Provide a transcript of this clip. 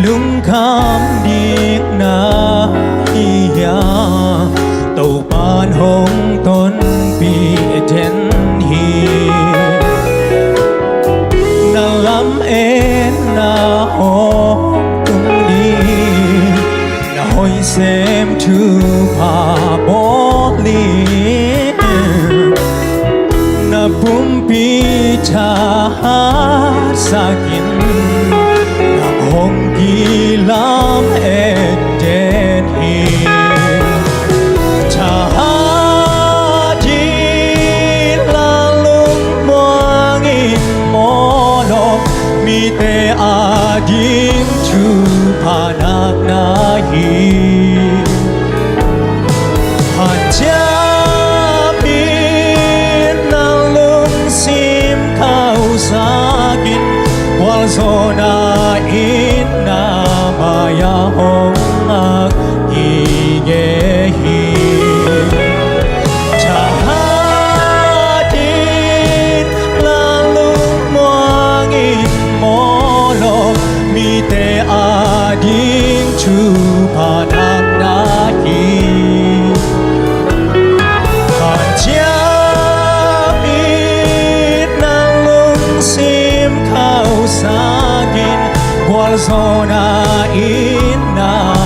lung khám điếc na ya tàu ban hồng tôn pi thiên hi na lam en na ho tung đi na hoi xem thu pa bó li na bum pi cha sakin na hong ki lam et den hi cha ji la lung moang in mo lo mi te a dim chu pa nak na hi han cha zona in na maya hong ak ige hi cha din la lung moang in mo lo mi te a ding chu pa nak na hi han cha zona in na